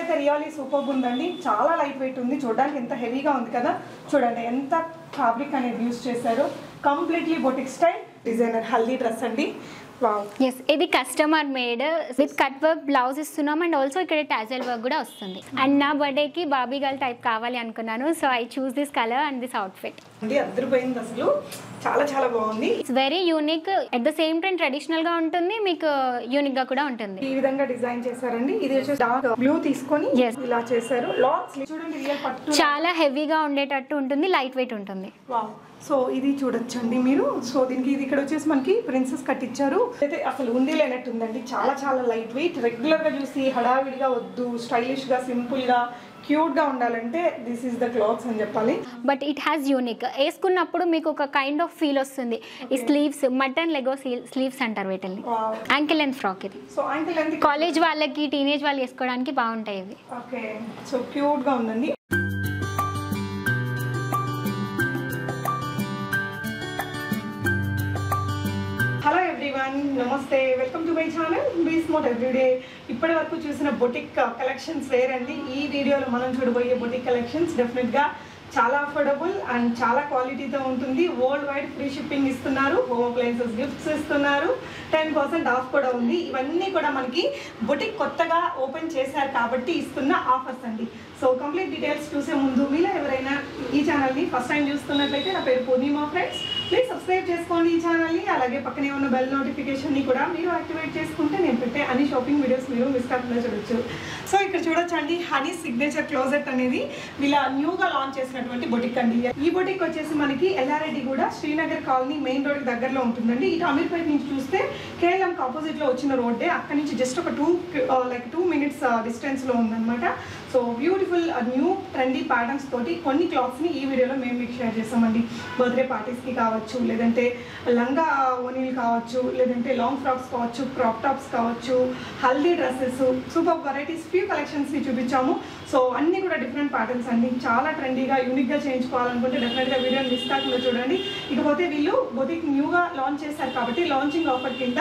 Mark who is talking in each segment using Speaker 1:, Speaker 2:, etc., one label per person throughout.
Speaker 1: అయితే really super ఉందండి. చాలా లైట్ వెయిట్ ఉంది, చూడడానికి ఎంత హెవీగా ఉంది కదా. చూడండి ఎంత ఫ్యాబ్రిక్ అనేది యూజ్ చేశారు. Completely boutique style designer haldi dress అండి.
Speaker 2: ఎస్, ఇది customer made with cut work blouse ఇస్తున్నాం అండ్ ఆల్సో ఇక్కడ టాజల్ వర్క్ కూడా వస్తుంది. అండ్ నా బర్త్డేకి బాబీ గర్ల్ టైప్ కావాలి అనుకున్నాను, so I choose this colour and this outfit.
Speaker 1: అద్దరిపోయింది అసలు, చాలా చాలా బాగుంది.
Speaker 2: It's very unique, at the same time traditional గా ఉంటుంది, మీకు యూనిక్ గా కూడా ఉంటుంది.
Speaker 1: ఈ విధంగా డిజైన్ చేశారండి. ఇది వచ్చేసి డార్క్ బ్లూ తీసుకొని ఇలా చేశారు. లాంగ్ స్లీవ్ చూడండి, రియల్ పట్టు
Speaker 2: చాలా హెవీగా ఉండేటట్టు ఉంటుంది, లైట్ వెయిట్ ఉంటుంది.
Speaker 1: వావ్. సో ఇది చూడొచ్చండి మీరు. సో దీనికి ఇది ఇక్కడ వచ్చేసి మనకి ప్రిన్సెస్ కట్ ఇచ్చారు. అయితే అసలు ఉంది లేనట్టు ఉందండి. చాలా చాలా లైట్ వెయిట్. రెగ్యులర్ గా చూసి హడావిడిగా వద్దు, స్టైలిష్ గా సింపుల్ గా క్యూట్ గా ఉండాలంటే దిస్ ఈస్ ద క్లాత్స్ అని చెప్పాలి.
Speaker 2: బట్ ఇట్ హ్యాస్ యూనిక్, వేసుకున్నప్పుడు మీకు ఒక కైండ్ ఆఫ్ ఫీల్ వస్తుంది. ఈ స్లీవ్స్ మటన్ లెగో స్లీవ్స్ అంటారు వీటిని. యాంకిల్ లెంత్ ఫ్రాక్ ఇది.
Speaker 1: సో యాంకిల్ లెంత్
Speaker 2: కాలేజ్ వాళ్ళకి, టీనేజ్ వాళ్ళు వేసుకోవడానికి బాగుంటాయి ఇవి.
Speaker 1: ఓకే, సో క్యూట్ గా ఉందండి. హలో ఎవ్రీవన్, నమస్తే, welcome to my channel be smart everyday. ఇప్పటి వరకు చూసిన బొటిక్ కలెక్షన్స్ వేరండి. ఈ వీడియోలో మనం చూడబోయే బొటిక్ కలెక్షన్స్ డెఫినెట్గా చాలా అఫోర్డబుల్ అండ్ చాలా క్వాలిటీతో ఉంటుంది. వరల్డ్ వైడ్ ఫ్రీ షిప్పింగ్ ఇస్తున్నారు, హోమ్ అప్లయన్సెస్ గిఫ్ట్స్ ఇస్తున్నారు, 10% ఆఫ్ కూడా ఉంది. ఇవన్నీ కూడా మనకి బొటిక్ కొత్తగా ఓపెన్ చేశారు కాబట్టి ఇస్తున్న ఆఫర్స్ అండి. సో కంప్లీట్ డీటెయిల్స్ చూసే ముందు మీలో ఎవరైనా ఈ ఛానల్ని ఫస్ట్ టైం చూస్తున్నట్లయితే, నా పేరు పూర్ణిమా ఫ్రెండ్స్, ప్లీజ్ సబ్స్క్రైబ్ చేసుకోండి ఈ ఛానల్ని. అలాగే పక్కనే ఉన్న బెల్ నోటిఫికేషన్ని కూడా మీరు యాక్టివేట్ చేసుకుంటే నేను పెట్టే అన్ని షాపింగ్ వీడియోస్ మీరు మిస్ కాకుండా చూడొచ్చు. సో ఇక్కడ చూడొచ్చండి, హనీ సిగ్నేచర్ క్లోజెట్ అనేది వీళ్ళ న్యూగా లాంచ్ చేసినటువంటి బొటిక్ అండి. ఈ బొటిక్ వచ్చేసి మనకి ఎల్ఆర్ఐడి కూడా శ్రీనగర్ కాలనీ మెయిన్ రోడ్ దగ్గరలో ఉంటుందండి. ఇటు అమీర్పేట నుంచి చూస్తే కేఎల్ఎం ఆపోజిట్ లో వచ్చిన రోడ్డే, అక్కడ నుంచి జస్ట్ ఒక 2 minutes డిస్టెన్స్ లో ఉందన్నమాట. So beautiful new trendy patterns తోటి కొన్ని క్లాత్స్ ని ఈ వీడియోలో మేము మీకు షేర్ చేస్తామండి. బర్త్డే పార్టీస్ కి కావచ్చు, లేదంటే లంగా ఓనీలు కావచ్చు, లేదంటే లాంగ్ ఫ్రాక్స్ కావచ్చు, క్రాప్ టాప్స్ కావచ్చు, haldi dresses, super varieties few collections ని చూపించాము. సో అన్ని కూడా డిఫరెంట్ ప్యాటర్న్స్ అండి. చాలా ట్రెండీగా యూనిక్ గా చేయించుకోవాలనుకుంటే డెఫినెట్ గా వీడియోని మిస్ కాకుండా చూడండి. ఇకపోతే వీళ్ళు బొటిక్ న్యూగా లాంచ్ చేశారు కాబట్టి లాంచింగ్ ఆఫర్ కింద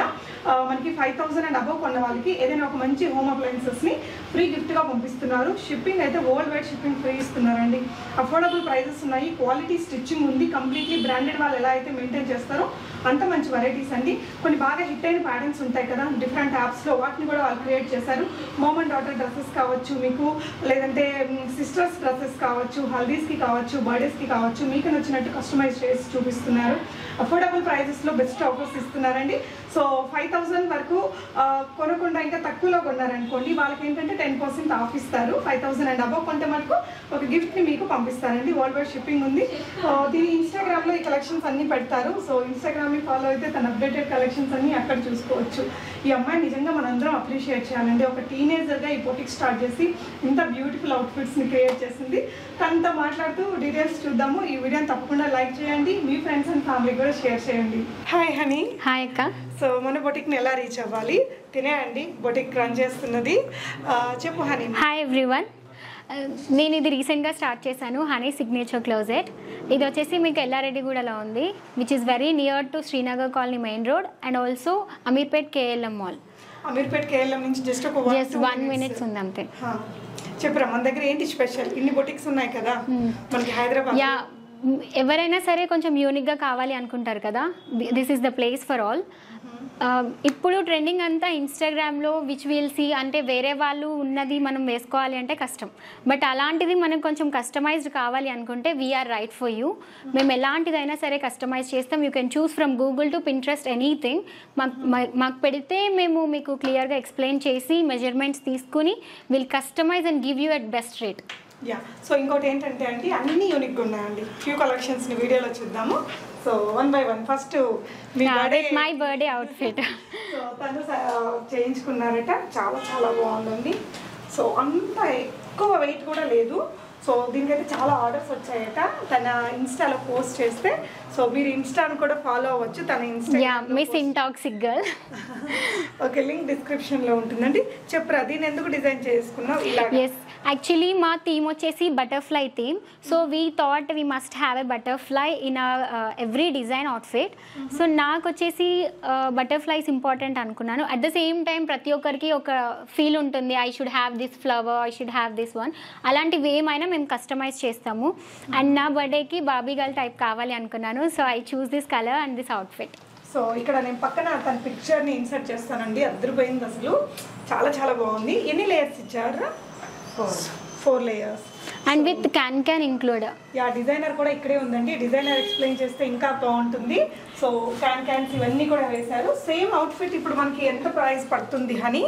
Speaker 1: మనకి 5,000 అండ్ అబవ్ కొన్న వాళ్ళకి ఏదైనా ఒక మంచి హోమ్ అప్లయన్సెస్ ని ఫ్రీ గిఫ్ట్ గా పంపిస్తున్నారు. షిప్పింగ్ అయితే వరల్డ్ వైడ్ షిప్పింగ్ ఫ్రీ ఇస్తున్నారండి. అఫోర్డబుల్ ప్రైజెస్ ఉన్నాయి, క్వాలిటీ స్టిచ్చింగ్ ఉంది, కంప్లీట్లీ బ్రాండెడ్ వాళ్ళు ఎలా అయితే మెయింటైన్ చేస్తారో అంత మంచి వెరైటీస్ అండి. కొన్ని బాగా హిట్ అయిన ప్యాటర్న్స్ ఉంటాయి కదా డిఫరెంట్ యాప్స్లో, వాటిని కూడా వాళ్ళు క్రియేట్ చేశారు. మామ్ అండ్ డాటర్ డ్రెస్సెస్ కావచ్చు మీకు, లేదంటే సిస్టర్స్ డ్రెస్సెస్ కావచ్చు, హల్దీస్కి కావచ్చు, బర్త్డేస్కి కావచ్చు, మీకు నచ్చినట్టు కస్టమైజ్ చేసి చూపిస్తున్నారు. అఫోర్డబుల్ ప్రైజెస్లో బెస్ట్ ఆఫర్స్ ఇస్తున్నారండి. సో 5,000 వరకు కొనకుండా ఇంకా తక్కువలో కొన్నారనుకోండి, వాళ్ళకి ఏంటంటే 10% ఆఫ్ ఇస్తారు. 5,000 అండ్ అబవ్ కొంటే మనకు ఒక గిఫ్ట్ని మీకు పంపిస్తారండి. వరల్డ్ వైడ్ షిప్పింగ్ ఉంది. దీని ఇన్స్టాగ్రామ్లో ఈ కలెక్షన్స్ అన్నీ పెడతారు. సో ఇన్స్టాగ్రామ్ని ఫాలో అయితే తన అప్డేటెడ్ కలెక్షన్స్ అన్నీ అక్కడ చూసుకోవచ్చు. ఈ అమ్మాయి నిజంగా మనందరం అప్రిషియేట్ చేయాలండి. ఒక టీనేజర్గా ఈ బొటిక్ స్టార్ట్ చేసి ఇంత బ్యూటిఫుల్ అవుట్ఫిట్స్ని క్రియేట్ చేసింది. తనతో మాట్లాడుతూ డీటెయిల్స్ చూద్దాము. ఈ వీడియోని తప్పకుండా లైక్ చేయండి, మీ ఫ్రెండ్స్ అండ్ ఫ్యామిలీ కూడా షేర్ చేయండి. Hi honey.
Speaker 2: హాయ్ అక్క.
Speaker 1: సో మన బొటిక్ని ఎలా రీచ్ అవ్వాలి? తినే అండి బొటిక్ రన్ చేస్తున్నది, చెప్పు హనీ.
Speaker 2: హాయ్ ఎవ్రీవన్, నేను ఇది రీసెంట్గా స్టార్ట్ చేశాను, హనీ సిగ్నేచర్ క్లోజెట్. ఇది వచ్చేసి మీకు ఎల్లారెడ్డిగూడలో ఉంది, which is very near to Srinagar colony main road and also Ameerpet KLM mall.
Speaker 1: Ameerpet KLM నుంచి జస్ట్ ఒక
Speaker 2: 1 minute ఉంది అంతే.
Speaker 1: చెప్పురా, మన దగ్గర ఏంటి స్పెషల్? ఇన్ని బొటిక్స్ ఉన్నాయి కదా మనకి హైదరాబాద్.
Speaker 2: యా, ఎవరైనా సరే కొంచెం యూనిక్గా కావాలి అనుకుంటారు కదా, this is the place for all. ఇప్పుడు ట్రెండింగ్ అంతా ఇన్స్టాగ్రామ్లో విచ్ విల్ సీ, అంటే వేరే వాళ్ళు ఉన్నది మనం వేసుకోవాలి అంటే కష్టం. బట్ అలాంటిది మనకు కొంచెం కస్టమైజ్డ్ కావాలి అనుకుంటే వీఆర్ రైట్ ఫర్ యూ. మేము ఎలాంటిదైనా సరే కస్టమైజ్ చేస్తాం. You can choose from Google to Pinterest anything. మాకు పెడితే మేము మీకు క్లియర్గా ఎక్స్ప్లెయిన్ చేసి మెజర్మెంట్స్ తీసుకుని will customize and give you at best rate.
Speaker 1: Yeah, so ఇంకోటి ఏంటంటే అండి, అన్ని యూనిక్గా ఉన్నాయండి. ఫ్యూ కలెక్షన్స్ని వీడియోలో చూద్దాము. So 1 by 1 first
Speaker 2: my birthday outfit.
Speaker 1: So తను చేయించుకున్నారట, చాలా చాలా బాగుందండి. సో అంత ఎక్కువ వెయిట్ కూడా లేదు. సో దీనికైతే చాలా ఆర్డర్స్ వచ్చాయట. తన ఇన్స్టాలో పోస్ట్ చేస్తే, సో మీరు ఇన్స్టాను కూడా ఫాలో అవ్వచ్చు. తన Insta
Speaker 2: Miss intoxic girl.
Speaker 1: Okay, link డిస్క్రిప్షన్లో ఉంటుందండి. చెప్పురా, దీన్ని ఎందుకు డిజైన్ చేసుకున్నావు ఇలా?
Speaker 2: ఎస్, యాక్చువల్లీ మా థీమ్ వచ్చేసి butterfly theme. So we thought we must have a butterfly in every design outfit. So నాకు వచ్చేసి బటర్ఫ్లైస్ ఇంపార్టెంట్ అనుకున్నాను. అట్ ద సేమ్ టైం ప్రతి ఒక్కరికి ఒక ఫీల్ ఉంటుంది, I should have this flower, I should have this one. అలాంటివి ఏమైనా మేము కస్టమైజ్ చేస్తాము. అండ్ నా బర్త్డేకి బాబీ గర్ల్ టైప్ కావాలి అనుకున్నాను. So I choose this colour and this outfit.
Speaker 1: So ఇక్కడ నేను పక్కన తన పిక్చర్ని ఇన్సర్ట్ చేస్తానండి. అద్దరిపోయింది అసలు, చాలా చాలా బాగుంది. ఎన్ని లేయర్స్ ఇచ్చారు? 4 layers
Speaker 2: and with can include.
Speaker 1: Yeah, designer కూడా ఇక్కడే ఉందండి. డిజైనర్ ఎక్స్ప్లెయిన్ చేస్తే ఇంకా బాగుంటుంది. సో క్యాన్స్ ఇవన్నీ కూడా వేశారు. సేమ్ అవుట్ఫిట్ ఇప్పుడు మనకి ఎంత ప్రైస్ పడుతుంది హనీ?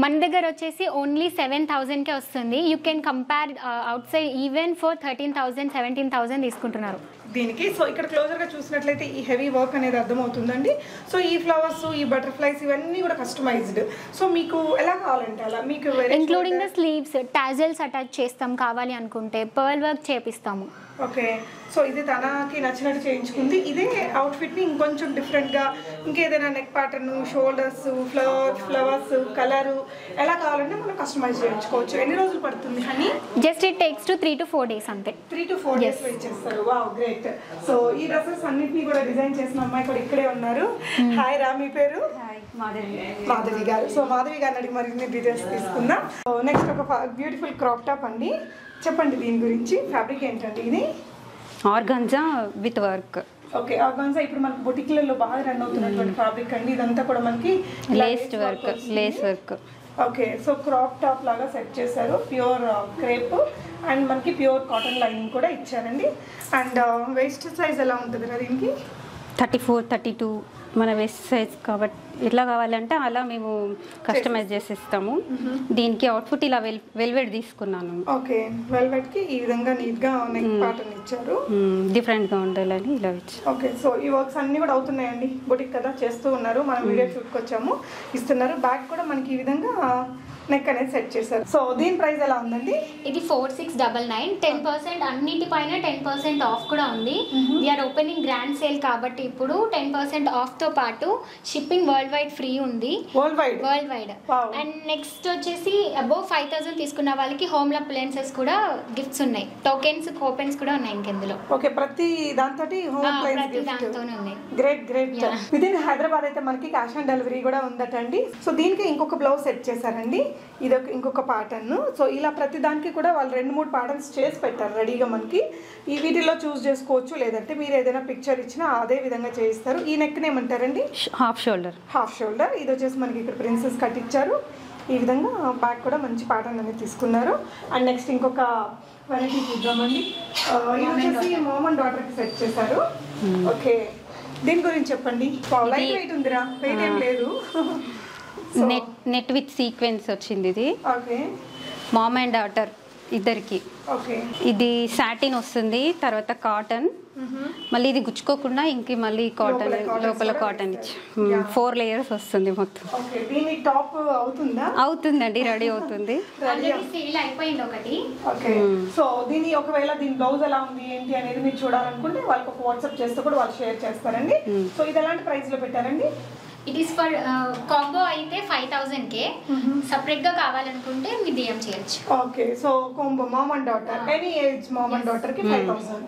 Speaker 2: మన దగ్గర వచ్చేసి ఓన్లీ 7,000కే వస్తుంది. You can compare out side even for 13,000 17,000 తీసుకుంటున్నారు
Speaker 1: దీనికి. సో ఇక్కడ క్లోజర్గా చూసినట్లయితే ఈ హెవీ వర్క్ అనేది అర్థమవుతుందండి. సో ఈ ఫ్లవర్స్, ఈ బటర్ఫ్లైస్ ఇవన్నీ కూడా కస్టమైజ్డ్. సో మీకు ఎలా కావాలంటే అలా, మీకు
Speaker 2: including the sleeves tassels attach చేస్తాం, కావాలి అనుకుంటే పర్ల్ వర్క్ చేపిస్తాము.
Speaker 1: ఓకే, సో ఇది తనకి నచ్చినట్టు చేయించుకుంది. ఇదే అవుట్ఫిట్ని ఇంకొంచెం డిఫరెంట్గా ఇంకేదైనా neck pattern, shoulders, flowers, colour ఎలా కావాలంటే మనం కస్టమైజ్ చేయించుకోవచ్చు. ఎన్ని రోజులు పడుతుంది honey?
Speaker 2: Just it takes to 3 to 4 days అంతే.
Speaker 1: 3 to 4 days వెయిట్ చేస్తారు. Wow, great. సో ఈ డ్రెస్సెస్ అన్నిటినీ కూడా డిజైన్ చేసిన అమ్మాయి కూడా ఇక్కడే ఉన్నారు. హాయ్ రా, మీ పేరు? మాధవి గారు. సో మాధవి గారిని అడిగి మరిన్ని డీటెయిల్స్ తీసుకుందాం. సో నెక్స్ట్ ఒక బ్యూటిఫుల్ క్రాప్ టాప్ అండి. చెప్పండి దీని గురించి. ఫ్యాబ్రిక్ ఏంటండి ఇది?
Speaker 3: Organza with work.
Speaker 1: Okay, organza ఇప్పుడు మనకి బొటిక్లలో బాగా రన్ అవుతున్నటువంటి ఫ్యాబ్రిక్ అండి. ఇదంతా కూడా మనకి
Speaker 3: lace work.
Speaker 1: Okay, so crop top లాగా సెట్ చేశారు. ప్యూర్ క్రేప్ అండ్ మనకి ప్యూర్ కాటన్ లైనింగ్ కూడా ఇచ్చారండి. అండ్ వేస్ట్ సైజ్ ఎలా ఉంటుంది దీనికి?
Speaker 3: 34, 32 మన వేస్ట్ సైజ్. కాబట్టి ఎట్లా కావాలంటే అలా మేము కస్టమైజ్ చేసి ఇస్తాము. దీనికి అవుట్ఫిట్ ఇలా వెల్వెట్ తీసుకున్నాను.
Speaker 1: ఓకే, వెల్వెట్ కి ఈ విధంగా నీట్ గా నెక్ ప్యాటర్న్ ఇచ్చారు.
Speaker 3: డిఫరెంట్ గా ఉండాలని ఇలా ఇచ్చారు.
Speaker 1: ఓకే, సో ఈ వర్క్స్ అన్ని కూడా అవుతున్నాయండి. బొటిక్ కదా, చేస్తూ ఉన్నారు. మనం వీడియో షూట్కి వచ్చాము, ఇస్తున్నారు. బ్యాక్ కూడా మనకి ఈ విధంగా నెక్ అనేది సెట్ చేశారు. సో దీని ప్రైస్ ఎలా ఉందండి?
Speaker 2: ఇది 4699. 10% అన్నిటిపైన 10% ఆఫ్ కూడా ఉంది. వీఆర్ ఓపెనింగ్ గ్రాండ్ సేల్ కాబట్టి ఇప్పుడు 10% ఆఫ్ తో పాటు షిప్పింగ్ వరల్డ్ వైడ్ ఫ్రీ ఉంది. World wide. అండ్ నెక్స్ట్ వచ్చేసి అబౌవ్ 5,000 తీసుకున్న వాళ్ళకి హోమ్ అప్లయన్సెస్ కూడా గిఫ్ట్స్ ఉన్నాయి. టోకెన్స్, కూపన్స్ కూడా ఉన్నాయి ఇంకెందులో.
Speaker 1: ఓకే, ప్రతి దాంతోటి హోమ్ అప్లయన్స్ గిఫ్ట్.
Speaker 2: దాంతోనే ఉన్నాయి.
Speaker 1: గ్రేట్. విత్ ఇన్ హైదరాబాద్ అయితే మనకి క్యాష్ ఆన్ డెలివరీ కూడా ఉందటండి. సో దీనికి ఇంకొక బ్లౌజ్ సెట్ చేశారండి. ఇదొక ఇంకొక ప్యాటర్న్. సో ఇలా ప్రతి దానికి కూడా వాళ్ళు 2-3 ప్యాటర్న్స్ చేసి పెట్టారు రెడీగా మనకి. ఈ వీటిలో చూస్ చేసుకోవచ్చు, లేదంటే మీరు ఏదైనా పిక్చర్ ఇచ్చినా అదే విధంగా చేయిస్తారు. ఈ నెక్ ఏమంటారండి?
Speaker 3: Half shoulder. ఇది వచ్చేసి మనకి ఇక్కడ ప్రిన్సెస్ కట్ ఇచ్చారు. ఈ విధంగా బ్యాక్ కూడా మంచి ప్యాటర్న్ అనేది తీసుకున్నారు. అండ్ నెక్స్ట్ ఇంకొక వెరైటీ చూద్దామండి. ఇది వచ్చేసి మామ్ అండ్ డాటర్కి సెట్ చేశారు. ఓకే, దీని గురించి చెప్పండి. లైట్ వెయిట్ ఉందిరా, వెయిట్ ఏం లేదు. నెట్ విత్ సీక్వెన్స్ వచ్చింది. ఇది
Speaker 1: ఓకే,
Speaker 3: మామ్ అండ్ డాటర్ ఇద్దరికి.
Speaker 1: ఓకే,
Speaker 3: ఇది సాటిన్ వస్తుంది, తర్వాత కాటన్, మళ్ళీ ఇది గుచ్చుకోకుండా ఇంక మళ్ళీ కాటన్ లోపల కాటన్ ఇచ్చి 4 layers వస్తుంది మొత్తం.
Speaker 1: ఓకే, దీని టాప్
Speaker 3: అవుతుందండి, రెడీ అవుతుంది.
Speaker 2: సేల్ అయిపోయింది ఒకటి.
Speaker 1: ఓకే, సో దీని ఒకవేళ దీని బ్లౌజ్ ఎలా ఉంది ఏంటి అనేది మీరు చూడాలనుకుంటే వాళ్ళకి ఒక వాట్సాప్ చేస్తే కూడా వాళ్ళు షేర్ చేస్తారండి. సో ఇది ఎలాంటి ప్రైస్ లో పెట్టారండి?
Speaker 2: ఇట్ ఈస్ ఫర్ కాంబో అయితే 5,000కే. సపరేట్ గా కావాలనుకుంటే మీరు డిఎం చేయొచ్చు.
Speaker 1: Okay, so combo ma'am and daughter, any age ma'am and daughter కి 5,000.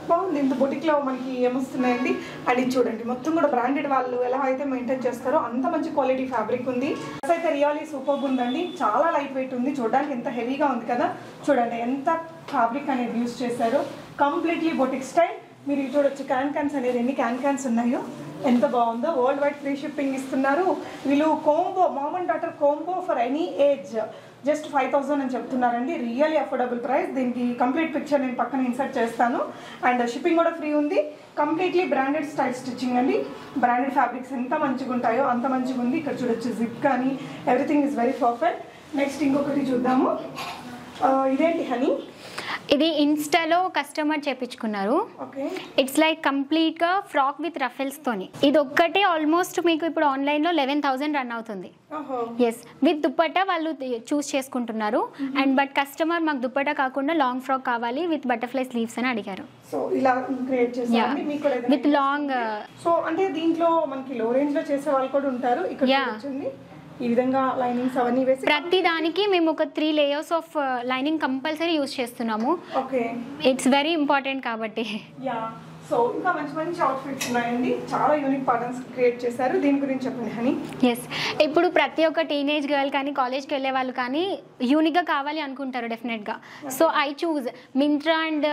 Speaker 1: బాగుంది. ఇంత బొటిక్ లో మనకి ఏమొస్తున్నాయండి? అది చూడండి, మొత్తం కూడా బ్రాండెడ్ వాళ్ళు ఎలా అయితే మెయింటైన్ చేస్తారో అంత మంచి క్వాలిటీ ఫ్యాబ్రిక్ ఉంది. అయితే రియల్లీ సూపర్ ఉందండి. చాలా లైట్ వెయిట్ ఉంది. చూడడానికి ఎంత హెవీగా ఉంది కదా. చూడండి ఎంత ఫ్యాబ్రిక్ అనేది యూజ్ చేశారు. Completely boutique style. మీరు చూడొచ్చు క్యాన్స్ అనేది ఎన్ని క్యాన్స్ ఉన్నాయో, ఎంత బాగుందో. వరల్డ్ వైడ్ ఫ్రీ షిప్పింగ్ ఇస్తున్నారు వీళ్ళు. Combo ma'am and daughter combo for any age just 5,000 అని చెప్తున్నారండి. Really affordable price. దీనికి కంప్లీట్ పిక్చర్ నేను పక్కన ఇన్సర్ట్ చేస్తాను. అండ్ షిప్పింగ్ కూడా ఫ్రీ ఉంది. కంప్లీట్లీ బ్రాండెడ్ స్టైల్ స్టిచ్చింగ్ అండి. బ్రాండెడ్ ఫ్యాబ్రిక్స్ ఎంత మంచిగా ఉంటాయో అంత మంచిగా ఉంది. ఇక్కడ చూడొచ్చు జిప్ కానీ everything is very perfect. Next ఇంకొకటి చూద్దాము. ఇదేంటి హనీ?
Speaker 2: ఇది ఇన్స్టాలో కస్టమర్ చేపించుకున్నారు. ఇట్స్ లైక్ కంప్లీట్ గా ఫ్రాక్ విత్ రఫెల్స్ తోని. ఇది ఒక్కటే ఆల్మోస్ట్ మీకు ఇప్పుడు ఆన్లైన్ లో 11,000 రన్ అవుతుంది. ఎస్, విత్ దుప్పట్టా వాళ్ళు చూస్ చేసుకుంటున్నారు. అండ్ బట్ కస్టమర్ మాకు దుప్పట్టా కాకుండా లాంగ్ ఫ్రాక్ కావాలి విత్ బటర్ఫ్లై స్లీవ్స్ అని అడిగారు.
Speaker 1: సో ఇలా క్రియేట్ చేశారు
Speaker 2: విత్ లాంగ్.
Speaker 1: సో అంటే దీంట్లో మనకి లో రేంజ్ లో చేసే వాళ్ళు కూడా ఉంటారు. ఇక్కడ చూడండి
Speaker 3: ఈ విధంగా లైనింగ్స్ అవన్నీ వేసి
Speaker 2: ప్రతి దానికి మేము ఒక 3 layers of lining compulsory use చేస్తున్నాము.
Speaker 3: ఓకే,
Speaker 2: ఇట్స్ వెరీ ఇంపార్టెంట్ కాబట్టి.
Speaker 3: యా. సో ఇంకా మంచి మంచి అవుట్ఫిట్స్ ఉన్నాయండి, చాలా యూనిక్ ప్యాటర్న్స్ క్రియేట్ చేశారు. దీని గురించి చెప్పండి హనీ.
Speaker 2: ఎస్, ఇప్పుడు ప్రతి ఒక్క టీనేజ్ గర్ల్ కానీ కాలేజ్కి వెళ్ళే వాళ్ళు కానీ యూనిక్గా కావాలి అనుకుంటారు డెఫినెట్గా. So I choose Myntra and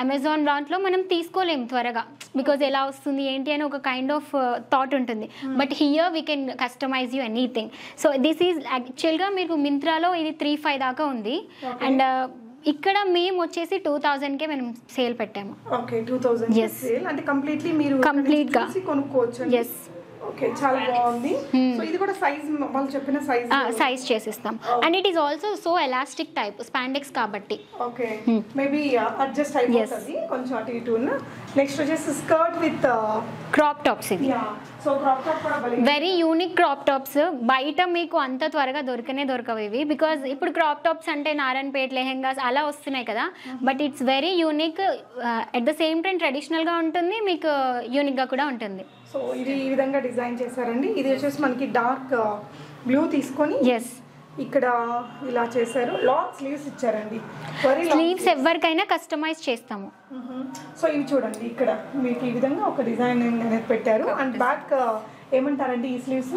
Speaker 2: Amazon దాంట్లో మనం తీసుకోలేము త్వరగా, బికాజ్ ఎలా వస్తుంది ఏంటి అని ఒక కైండ్ ఆఫ్ థాట్ ఉంటుంది. But here we can customize you anything. So this is యాక్చువల్గా మీకు మింత్రాలో ఇది 3-5 దాకా ఉంది. అండ్ ఇక్కడ మేము వచ్చేసి 2000కే మనం సేల్ పెట్టాము.
Speaker 3: ఓకే, 2000 సేల్ అంటే కంప్లీట్లీ మీరు
Speaker 2: కంప్లీట్గా
Speaker 3: కొనుక్కోవచ్చు.
Speaker 2: ఎస్,
Speaker 3: ఓకే, చాలా బాగుంది. సో ఇది కూడా సైజ్ వాళ్ళు చెప్పిన
Speaker 2: సైజ్ చేసిస్తాం. And it is also so elastic type spandex కాబట్టి.
Speaker 3: ఓకే, మేబీ అడ్జస్ట్ అయిపోతుంది కొంచెం అటు ఇటు. నెక్స్ట్ వచ్చేసి స్కర్ట్ విత్
Speaker 2: క్రాప్ టాప్స్. ఇది
Speaker 3: సో క్రాప్ టాప్ కూడా
Speaker 2: వెరీ యూనిక్ క్రాప్ టాప్స్. బయట మీకు అంత త్వరగా దొరకవు ఇవి, బికాజ్ ఇప్పుడు క్రాప్ టాప్స్ అంటే నారాయణపేట్ లెహెంగాస్ అలా వస్తున్నాయి కదా. But it's very unique, at the same time ట్రెడిషనల్గా ఉంటుంది, మీకు యూనిక్గా కూడా ఉంటుంది.
Speaker 3: సో ఇది ఈ విధంగా డిజైన్ చేశారండి. ఇది వచ్చేసి మనకి డార్క్ బ్లూ తీసుకొని
Speaker 2: ఎస్
Speaker 3: ఇక్కడ ఇలా చేశారు. లాంగ్ స్లీవ్స్ ఇచ్చారండి,
Speaker 2: స్లీవ్స్ ఎవరికైనా కస్టమైజ్ చేస్తాము.
Speaker 3: సో ఇవి చూడండి, ఇక్కడ మీకు ఈ విధంగా ఒక డిజైన్ అనేది పెట్టారు. అండ్ బ్యాక్ ఏమంటారండి ఈ sleeves?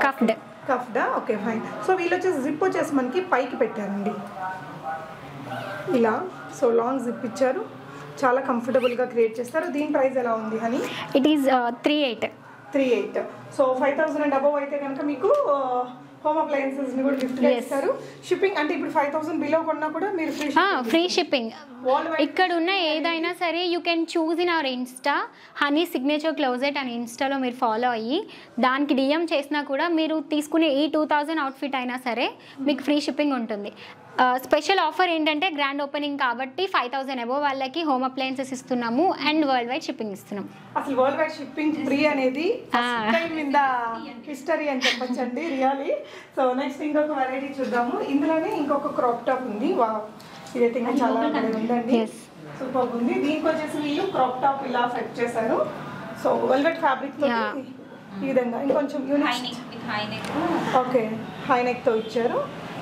Speaker 3: Cuffed. Okay, fine. So వీళ్ళు వచ్చేసి జిప్ వచ్చేసి మనకి పైకి పెట్టారండి ఇలా. సో లాంగ్ జిప్ ఇచ్చారు, చాలా కంఫర్టబుల్గా క్రియేట్ చేస్తారు. దీని ప్రైస్ ఎలా ఉంది honey?
Speaker 2: It is 3,800.
Speaker 3: So 5,000 and above అయితే కనుక మీకు హోమ్ అప్లయన్సెస్ ని కూడా గిఫ్ట్ చేస్తారు. షిప్పింగ్ అంటే ఇప్పుడు 5,000 బిలో కొన్నా కూడా మీరు
Speaker 2: ఫ్రీ షిప్పింగ్. ఇక్కడ ఉన్న ఏదైనా సరే you can choose in our Insta honey signature closet అని ఇన్స్టాలో మీరు ఫాలో అయ్యి దానికి డిఎం చేసినా కూడా మీరు తీసుకునే ఈ 2000 అవుట్ఫిట్ అయినా సరే మీకు ఫ్రీ షిప్పింగ్ ఉంటుంది. స్పెషల్ ఆఫర్ ఏంటంటే గ్రాండ్ ఓపెనింగ్ కాబట్టి 5,000 అబోవ్ వాళ్ళకి హోమ్ అప్లయన్సెస్ ఇస్తున్నాము అండ్ వరల్డ్ వైడ్ షిప్పింగ్ ఇస్తున్నాం.
Speaker 3: అసలు వరల్డ్ వైడ్ షిప్పింగ్ ఫ్రీ అనేది హిస్టరీ అని చెప్పొచ్చండి, రియలీ. సో నెక్స్ట్ ఇంకొక వెరైటీ చూద్దాము. ఇందులోనే ఇంకొక క్రాప్ టాప్ ఉంది. ఇదైతే ఇంకా చాలా ఉందండి, సూపర్ ఉంది. దీనికి వచ్చేసి వీళ్ళు క్రాప్ టాప్ ఇలా సెట్ చేశారు. సో వెల్వెట్ ఫ్యాబ్రిక్ తో ఈ విధంగా ఇంకొంచెం యూనిక్. ఓకే, హై నెక్ తో ఇచ్చారు.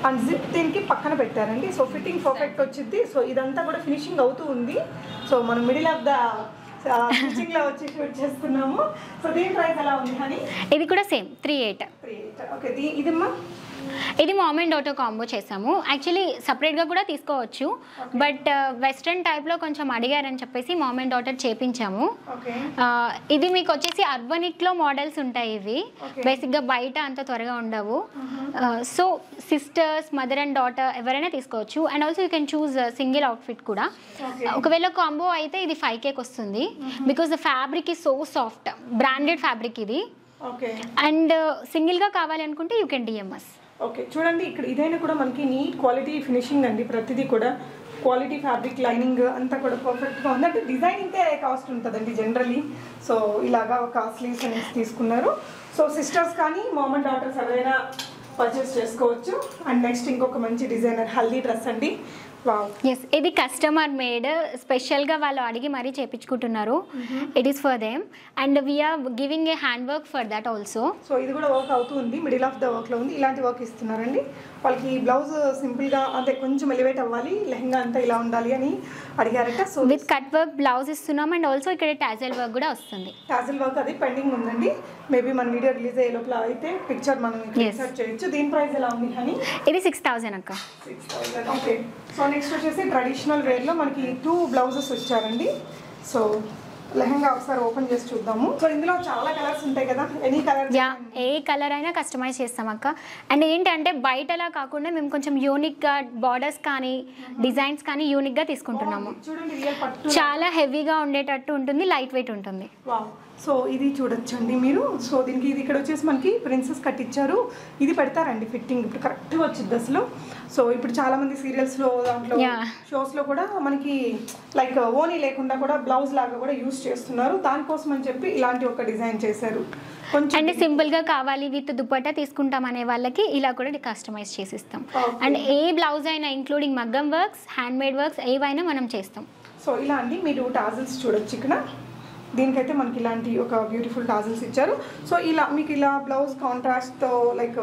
Speaker 3: అండ్ జిప్ దీనికి పక్కన పెట్టారండి. సో ఫిట్టింగ్ పర్ఫెక్ట్ వచ్చింది. సో ఇదంతా కూడా ఫినిషింగ్ అవుతూ ఉంది. సో మనం మిడిల్ ఆఫ్ ద స్టిచింగ్ లో వచ్చి షూట్ చేస్తున్నాము. సో దీని ప్రైస్ ఎలా ఉంది హనీ?
Speaker 2: ఇది కూడా సేమ్ 3,800.
Speaker 3: ఓకే, ఇదమ్మా
Speaker 2: ఇది మామ్ అండ్ డాటర్ కాంబో చేసాము. యాక్చువల్లీ సపరేట్గా కూడా తీసుకోవచ్చు, బట్ వెస్ట్రన్ టైప్లో కొంచెం అడిగారని చెప్పేసి మామ్ అండ్ డాటర్ చేపించాము. ఇది మీకు వచ్చేసి అర్బనిక్లో మోడల్స్ ఉంటాయి. ఇవి బేసిక్గా బయట అంత త్వరగా ఉండవు. So sisters, mother and daughter ఎవరైనా తీసుకోవచ్చు. And also you can choose single outfit కూడా. ఒకవేళ కాంబో అయితే ఇది 5Kకి వస్తుంది, because the fabric is so soft, branded fabric ఇది. అండ్ సింగిల్గా కావాలి అనుకుంటే యూ కెన్ డిఎంఎస్.
Speaker 3: ఓకే, చూడండి ఇక్కడ ఇదైనా కూడా మనకి నీట్ క్వాలిటీ ఫినిషింగ్ అండి. ప్రతిదీ కూడా క్వాలిటీ ఫ్యాబ్రిక్, లైనింగ్ అంతా కూడా పర్ఫెక్ట్గా ఉంది. అంటే డిజైనింగ్కే కాస్ట్ ఉంటుందండి జనరలీ. సో ఇలాగా ఒక స్లీవ్స్ అనేసి తీసుకున్నారు. సో సిస్టర్స్ కానీ మామ్ అండ్ డాటర్స్ ఎవరైనా పర్చేస్ చేసుకోవచ్చు. అండ్ నెక్స్ట్ ఇంకొక మంచి డిజైనర్ హల్దీ డ్రెస్ అండి.
Speaker 2: ఎస్, ఇది కస్టమర్ మేడ్, స్పెషల్గా వాళ్ళు అడిగి మరీ చేయించుకుంటున్నారు. It is for them and we're giving a hand work for that also.
Speaker 3: So ఇది కూడా వర్క్ అవుతుంది, మిడిల్ ఆఫ్ ద వర్క్లో ఉంది. ఇలాంటి వర్క్ ఇస్తున్నారండి. వాళ్ళకి బ్లౌజ్ సింపుల్గా అంటే కొంచెం ఎలివేట్ అవ్వాలి, లెహంగా అంతా ఇలా ఉండాలి అని అడిగారట. So
Speaker 2: with cut work blouse ఇస్తున్నాం అండ్ ఆల్సో ఇక్కడ టాజల్ వర్క్ కూడా వస్తుంది.
Speaker 3: టాజల్ వర్క్ అది పెండింగ్ ఉందండి. మేబీ మన వీడియో రిలీజ్ అయ్యే లోపల అయితే పిక్చర్ మనం ఇన్సర్ట్ చేయొచ్చు. దీని ప్రైస్ ఎలా ఉంది హనీ?
Speaker 2: ఇది 6,000 అక్క.
Speaker 3: 6,000. ఓకే, సో నెక్స్ట్ వచ్చేసి ట్రెడిషనల్ వేర్లో మనకి 2 బ్లౌజెస్ వచ్చారండి. సో లెహంగా ఒకసారి ఓపెన్ చేసి చూద్దాము. సో ఇందులో చాలా కలర్స్ ఉంటాయి కదా, ఎనీ కలర్?
Speaker 2: ఏ కలర్ అయినా కస్టమైజ్ చేస్తాం అక్క. అండ్ ఏంటంటే బయటలా కాకుండా మేము కొంచెం యూనిక్గా బార్డర్స్ కానీ డిజైన్స్ కానీ యూనిక్గా తీసుకుంటున్నాము.
Speaker 3: చూడండి, రియల్ పట్టు
Speaker 2: చాలా హెవీగా ఉండేటట్టు ఉంటుంది, లైట్ వెయిట్ ఉంటుంది.
Speaker 3: సో ఇది చూడొచ్చండి మీరు. సో దీనికి ఇది ఇక్కడ వచ్చేసి మనకి ప్రిన్సెస్ కట్ ఇచ్చారు. ఇది పెడతారండి ఫిట్టింగ్, ఇప్పుడు కరెక్ట్గా వచ్చింది అసలు. సో ఇప్పుడు చాలా మంది సీరియల్స్లో దాంట్లో షోస్లో కూడా మనకి లైక్ ఓనీ లేకుండా కూడా బ్లౌజ్ లాగా కూడా యూజ్ చేస్తున్నారు. దానికోసం అని చెప్పి ఇలాంటి ఒక డిజైన్ చేశారు. కొంచెం
Speaker 2: అంటే సింపుల్గా కావాలి విత్ దుపట్టా తీసుకుంటాం అనే వాళ్ళకి ఇలా కూడా కస్టమైజ్ చేసిస్తాం. అండ్ ఏ బ్లౌజ్ అయినా ఇంక్లూడింగ్ మగ్గం వర్క్స్, హ్యాండ్ మేడ్ వర్క్స్ ఏవైనా మనం చేస్తాం.
Speaker 3: సో ఇలా అండి మీరు టాజిల్స్ చూడొచ్చు ఇక్కడ. దీనికైతే మనకి ఇలాంటి ఒక బ్యూటిఫుల్ టాజిల్స్ ఇచ్చారు. సో ఇలా మీకు ఇలా బ్లౌజ్ కాంట్రాస్ట్తో లైక్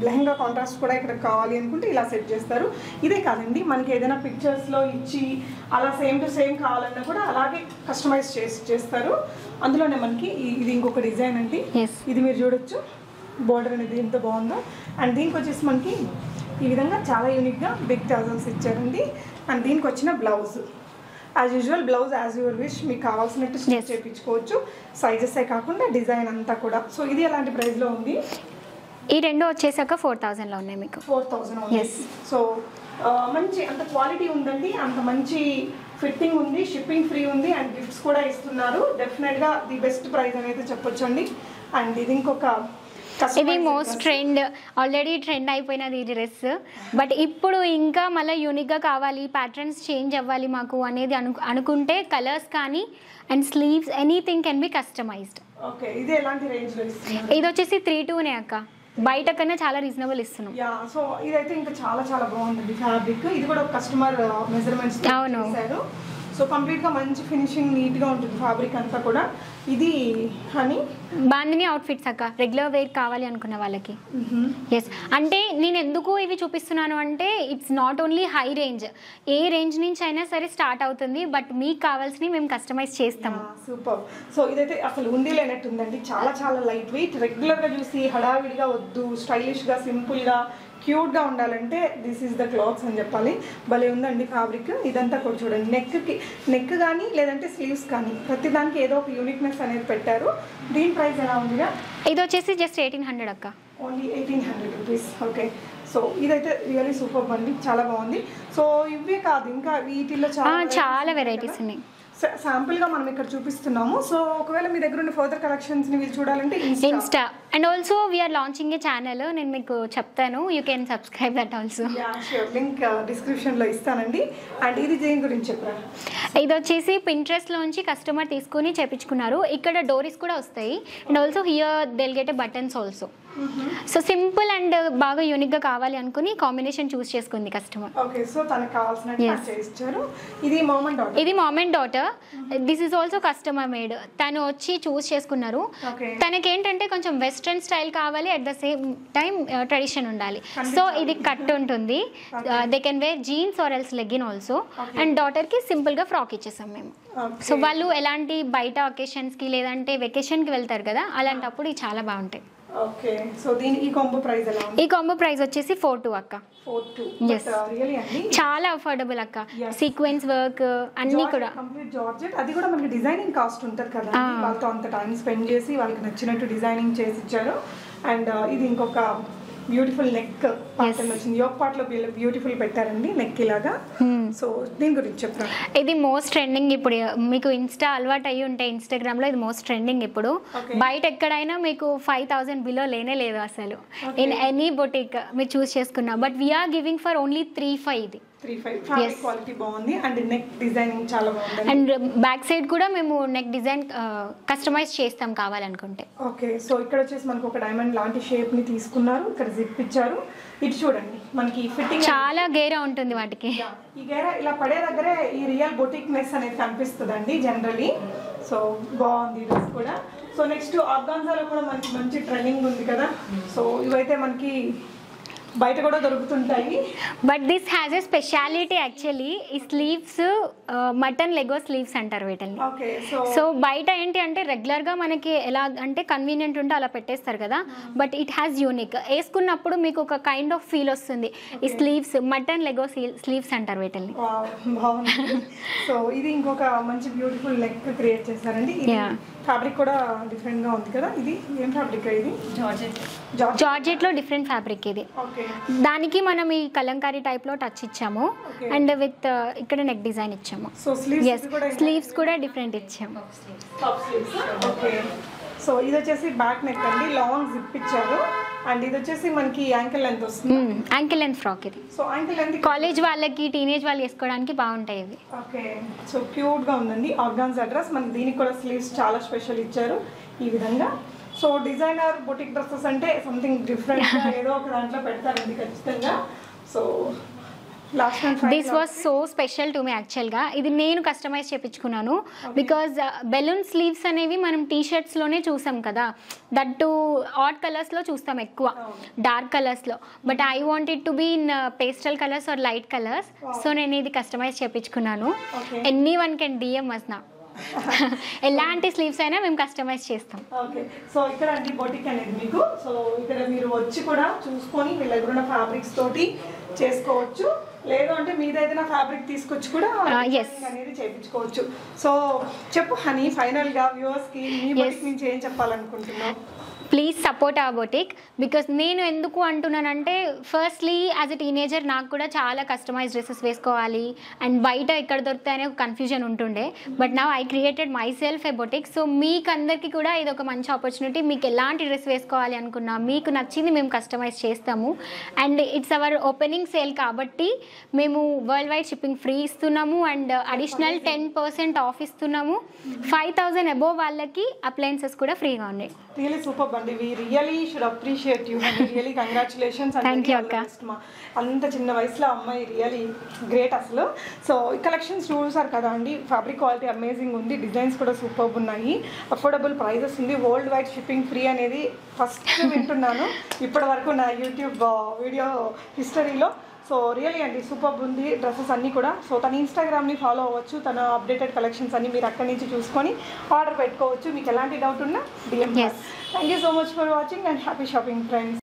Speaker 3: లెహంగా కాంట్రాస్ట్ కూడా ఇక్కడ కావాలి అనుకుంటే ఇలా సెట్ చేస్తారు. ఇదే కాదండి, మనకి ఏదైనా పిక్చర్స్లో ఇచ్చి అలా సేమ్ టు సేమ్ కావాలన్నా కూడా అలాగే కస్టమైజ్ చేస్తారు. అందులోనే మనకి ఇది ఇంకొక డిజైన్ అండి. ఇది మీరు చూడొచ్చు, బోర్డర్ అనేది ఎంత బాగుందో. అండ్ దీనికి వచ్చేసి మనకి ఈ విధంగా చాలా యూనిక్గా బిగ్ టాజిల్స్ ఇచ్చారండి. అండ్ దీనికి వచ్చిన blouse as usual, blouse as your wish, మీకు కావాల్సినట్టు స్టిచ్ చేయించుకోవచ్చు. సైజెసే కాకుండా డిజైన్ అంతా కూడా. సో ఇది ఎలాంటి ప్రైస్లో ఉంది?
Speaker 2: ఈ రెండు వచ్చేసాక 4000లో ఉన్నాయి మీకు.
Speaker 3: 4000 ఉంది. సో మంచి అంత క్వాలిటీ ఉందండి, అంత మంచి ఫిట్టింగ్ ఉంది, షిప్పింగ్ ఫ్రీ ఉంది, అండ్ గిఫ్ట్స్ కూడా ఇస్తున్నారు. డెఫినెట్గా ది బెస్ట్ ప్రైస్ అనేది చెప్పొచ్చు అండి. అండ్ ఇది ఇంకొక
Speaker 2: ఇది మోస్ట్ ట్రెండ్, ఆల్రెడీ ట్రెండ్ అయిపోయినది ఈ డ్రెస్. బట్ ఇప్పుడు ఇంకా మళ్ళీ యూనిక్గా కావాలి, ప్యాటర్న్స్ చేంజ్ అవ్వాలి మాకు అనేది అనుకుంటే కలర్స్ కానీ and sleeves anything can be customized.
Speaker 3: Okay, ఇది ఎలాంటి రేంజ్లో ఇస్తున్నారు?
Speaker 2: ఇది వచ్చేసి 3,200 అక్క, బయట కన్నా చాలా రీజనబుల్ ఇస్తున్నాం.
Speaker 3: సో ఇదైతే ఇంకా చాలా చాలా బాగుందండి ఫ్యాబ్రిక్. ఇది కూడా కస్టమర్ మెజర్మెంట్స్ చేశారు. సో కంప్లీట్గా మంచి ఫినిషింగ్, నీట్గా ఉంటుంది ఫ్యాబ్రిక్ అంతా కూడా. ఇది హనీ
Speaker 2: బాందిని అవుట్ఫిట్స్ అక్క, రెగ్యులర్ వేర్ కావాలి అనుకున్న వాళ్ళకి. ఎస్, అంటే నేను ఎందుకు ఇవి చూపిస్తున్నాను అంటే it's not only high range, A range నుంచి అయినా సరే స్టార్ట్ అవుతుంది. బట్ మీకు కావాల్సినవి మేము కస్టమైజ్ చేస్తాము.
Speaker 3: సూపర్. సో ఇదైతే అసలు ఉండి లేనట్టు ఉందండి, చాలా చాలా లైట్ వెయిట్. రెగ్యులర్గా చూసి హడావిడిగా వద్దు, స్టైలిష్గా సింపుల్గా క్యూట్గా ఉండాలంటే దిస్ ఈజ్ ద క్లాత్స్ అని చెప్పాలి. భలే ఉందండి ఫ్యాబ్రిక్. ఇదంతా కూడా చూడండి, నెక్ కానీ లేదంటే స్లీవ్స్ కానీ ప్రతిదానికి ఏదో ఒక యూనిక్నెస్ అనేది పెట్టారు. దీని ప్రైస్ ఎలా ఉందిగా?
Speaker 2: ఇది వచ్చేసి జస్ట్ 1800 అక్క,
Speaker 3: ఓన్లీ 1800 రూపీస్. ఓకే, సో ఇదైతే రియల్లీ సూపర్ అండి, చాలా బాగుంది. సో ఇవే కాదు, ఇంకా వీటిల్లో
Speaker 2: చాలా వెరైటీస్ ఉన్నాయి.
Speaker 3: శాంపుల్గా మనం ఇక్కడ చూపిస్తున్నాము. సో ఒకవేళ మీ దగ్గర ఉన్న ఫర్దర్ కలెక్షన్స్ని మీరు చూడాలంటే
Speaker 2: Insta and also we're launching a channel, నేను మీకు చెప్తాను, you can subscribe that also.
Speaker 3: Link డిస్క్రిప్షన్లో ఇస్తానండి. అండ్ ఇది దేని గురించి చెప్పారు?
Speaker 2: ఇది వచ్చేసి పింట్రెస్ట్లోంచి కస్టమర్ తీసుకుని చేపించుకున్నారు. ఇక్కడ డోరీస్ కూడా వస్తాయి and also here they'll get a buttons also. So simple and బాగా యూనిక్గా కావాలి అనుకుని కాంబినేషన్ చూస్ చేసుకుంది కస్టమర్.
Speaker 3: ఓకే, సో తనకు కావాల్సినట్టు ఇచ్చారు. ఇది mom and daughter, this is also customer made. తను వచ్చి చూస్ చేసుకున్నారు. తనకేంటంటే కొంచెం వెస్ట్రన్ స్టైల్ కావాలి, at the same time tradition ఉండాలి. సో ఇది కట్ ఉంటుంది, they can wear jeans or else leggin also. And డాటర్కి సింపుల్గా ఫ్రాక్ ఇచ్చేసాం మేము. సో వాళ్ళు ఎలాంటి బయట అకేషన్స్కి లేదంటే వెకేషన్కి వెళ్తారు కదా, అలాంటప్పుడు ఇవి చాలా బాగుంటాయి. ఓకే, సో ఈ కాంబో ప్రైస్ ఎలా ఉంది?
Speaker 2: ఈ కాంబో ప్రైస్ వచ్చేసి 4,200 అక్క.
Speaker 3: 4,200
Speaker 2: చాలా అఫోర్డబుల్ అక్క. సీక్వెన్స్ వర్క్ అన్ని కూడా
Speaker 3: కంప్లీట్ జార్జెట్. అది కూడా మనకి డిజైనింగ్ కాస్ట్ ఉంటుంది కదా, వాళ్ళతో అంత టైం స్పెండ్ చేసి వాళ్ళకి నచ్చినట్టు డిజైనింగ్ చేసి ఇచ్చారు. అండ్ ఇది ఇంకొక బ్యూటిఫుల్ నెక్ ప్యాటర్న్ వచ్చింది, యోక్ పార్ట్ లో బ్యూటిఫుల్ పెట్టారండి నెక్ ఇలాగా. సో దీని గురించి చెప్తాను.
Speaker 2: ఇది మోస్ట్ ట్రెండింగ్ ఇప్పుడు, మీకు ఇన్స్టా అలవాటు అయ్యి ఉంటే ఇన్స్టాగ్రామ్ లో ఇది మోస్ట్ ట్రెండింగ్ ఇప్పుడు. బయట ఎక్కడైనా మీకు 5,000 బిలో లేనే లేదు అసలు, ఇన్ ఎనీ బొటిక్ మీరు చూస్ చేసుకున్నా. But we're giving for only 3,500. ఇది
Speaker 3: 3,500 క్వాలిటీ బాగుంది. అండ్ నెక్ డిజైనింగ్ చాలా బాగుంది.
Speaker 2: అండ్ బ్యాక్ సైడ్ కూడా మేము నెక్ డిజైన్ కస్టమైజ్ చేస్తాం కావాలనుకుంటే.
Speaker 3: ఓకే, సో ఇక్కడ వచ్చేసి మనకు ఒక డైమండ్ లాంటి షేప్ ని తీసుకున్నారు, ఇక్కడ జిప్ ఇచ్చారు. ఇటు చూడండి, మనకి ఫిట్టింగ్
Speaker 2: చాలా గేరా ఉంటుంది వాటికి.
Speaker 3: ఈ గేరా ఇలా పడే దగ్గరే ఈ రియల్ బొటిక్నెస్ అనేది కనిపిస్తుందండి జనరలీ. సో బాగుంది డ్రెస్ కూడా. సో నెక్స్ట్ ఆర్గాన్జాలో కూడా మనకి మంచి ట్రెండింగ్ ఉంది కదా. సో ఇవైతే మనకి బయట కూడా దొరుకుతుంటాయి.
Speaker 2: But this has a speciality actually. ఈ స్లీవ్స్ మటన్ లెగో స్లీవ్స్ అంటారు వీటిని. సో బయట ఏంటి అంటే రెగ్యులర్గా మనకి ఎలా అంటే కన్వీనియంట్ ఉంటే అలా పెట్టేస్తారు కదా, బట్ ఇట్ హ్యాస్ యూనిక్. వేసుకున్నప్పుడు మీకు ఒక కైండ్ ఆఫ్ ఫీల్ వస్తుంది. ఈ స్లీవ్స్ మటన్ లెగో స్లీవ్స్ అంటారు వీటిని.
Speaker 3: బాగుంది. సో ఇది ఇంకొక మంచి బ్యూటిఫుల్ నెక్ క్రియేట్ చేశారండి. ఫ్యాబ్రిక్ కూడా డిఫరెంట్ గా ఉంది కదా. ఇది ఏం ఫ్యాబ్రిక్? ఇది
Speaker 2: జార్జెట్ లో డిఫరెంట్ ఫ్యాబ్రిక్ ఇది. దానికి మనం ఈ కలంకారీ టైప్ లో టచ్ ఇచ్చాము అండ్ విత్ ఇక్కడ నెక్ డిజైన్ ఇచ్చాము.
Speaker 3: సో
Speaker 2: స్లీవ్స్ కూడా డిఫరెంట్ ఇచ్చాము.
Speaker 3: సో ఇది వచ్చేసి బ్యాక్ నెక్ అండి, లాంగ్ జిప్ ఇచ్చారు. అండ్ ఇది వచ్చేసి మనకి యాంకిల్ లెంత్ వస్తుంది.
Speaker 2: యాంకిల్ లెంత్ ఫ్రాక్ ఇది.
Speaker 3: సో యాంకిల్ లెంత్
Speaker 2: కాలేజ్ వాళ్ళకి టీనేజ్ వాళ్ళు వేసుకోవడానికి బాగుంటాయి ఇవి.
Speaker 3: ఓకే, సో క్యూట్ గా ఉందండి. ఆర్గాన్జా డ్రెస్ మనకి, దీనికి కూడా స్లీవ్స్ చాలా స్పెషల్ ఇచ్చారు ఈ విధంగా. సో డిజైనర్ బొటిక్ డ్రెస్సెస్ అంటే సంథింగ్ డిఫరెంట్ ఏదో ఒక దాంట్లో పెడతారండి ఖచ్చితంగా. So last and
Speaker 2: this was so special to me యాక్చువల్గా. ఇది నేను కస్టమైజ్ చేయించుకున్నాను బికాజ్ బెలూన్ స్లీవ్స్ అనేవి మనం టీషర్ట్స్లోనే చూసాం కదా, దట్ టు ఆట్ కలర్స్లో చూస్తాం ఎక్కువ, డార్క్ కలర్స్లో. But I want it to be in pastel colours or light colours. So నేను ఇది కస్టమైజ్ చేయించుకున్నాను. Any one can DM us నా. ఎలాంటి స్లీవ్స్ అయినా మేము కస్టమైజ్ చేస్తాం.
Speaker 3: ఓకే, సో ఇక్కడ అండి బొటిక్ అనేది మీకు. సో ఇక్కడ మీరు వచ్చి కూడా చూసుకొని వీళ్ళ దగ్గర ఉన్న ఫ్యాబ్రిక్స్ తోటి చేసుకోవచ్చు, లేదు అంటే మీదైతే ఫ్యాబ్రిక్ తీసుకొచ్చి కూడా అనేది చేయించుకోవచ్చు. సో చెప్పు హనీ, ఫైనల్ గా వ్యూవర్స్ కి మీ బొటిక్ నుంచి ఏం చెప్పాలనుకుంటున్నావు?
Speaker 2: Please support our boutique. Because నేను ఎందుకు అంటున్నానంటే, ఫస్ట్లీ యాజ్ ఎ టీనేజర్ నాకు కూడా చాలా కస్టమైజ్ డ్రెస్సెస్ వేసుకోవాలి అండ్ బయట ఎక్కడ దొరుకుతాయనే ఒక కన్ఫ్యూజన్ ఉంటుండే. But now I created my self A boutique. So మీకు అందరికీ కూడా ఇది ఒక మంచి ఆపర్చునిటీ. మీకు ఎలాంటి డ్రెస్ వేసుకోవాలి అనుకున్నా, మీకు నచ్చింది మేము కస్టమైజ్ చేస్తాము. And it's our opening sale కాబట్టి మేము వరల్డ్ వైడ్ షిప్పింగ్ ఫ్రీ ఇస్తున్నాము అండ్ అడిషనల్ 10% ఆఫ్ ఇస్తున్నాము. 5,000 అబోవ్ వాళ్ళకి అప్లయన్సెస్ కూడా ఫ్రీగా ఉన్నాయి.
Speaker 3: రియలీ సూపర్ అండి. We really should appreciate you. Really congratulations.
Speaker 2: Thank you అక్క.
Speaker 3: అంత చిన్న వయసులో అమ్మాయి రియలీ గ్రేట్ అసలు. సో ఈ కలెక్షన్స్ చూసారు కదా అండి, ఫ్యాబ్రిక్ క్వాలిటీ అమేజింగ్ ఉంది, డిజైన్స్ కూడా సూపర్ ఉన్నాయి, అఫోర్డబుల్ ప్రైజెస్ ఉంది, వరల్డ్ వైడ్ షిప్పింగ్ ఫ్రీ అనేది ఫస్ట్ వింటున్నాను ఇప్పటి వరకు నా యూట్యూబ్ వీడియో హిస్టరీలో. సో రియలీ అండి సూపర్ ఉంది డ్రెస్సెస్ అన్నీ కూడా. సో తన ఇన్స్టాగ్రామ్ని ఫాలో అవ్వచ్చు, తన అప్డేటెడ్ కలెక్షన్స్ అన్ని మీరు అక్కడి నుంచి చూసుకొని ఆర్డర్ పెట్టుకోవచ్చు. మీకు ఎలాంటి డౌట్ ఉన్నా DM. Thank you so much for watching and happy shopping friends.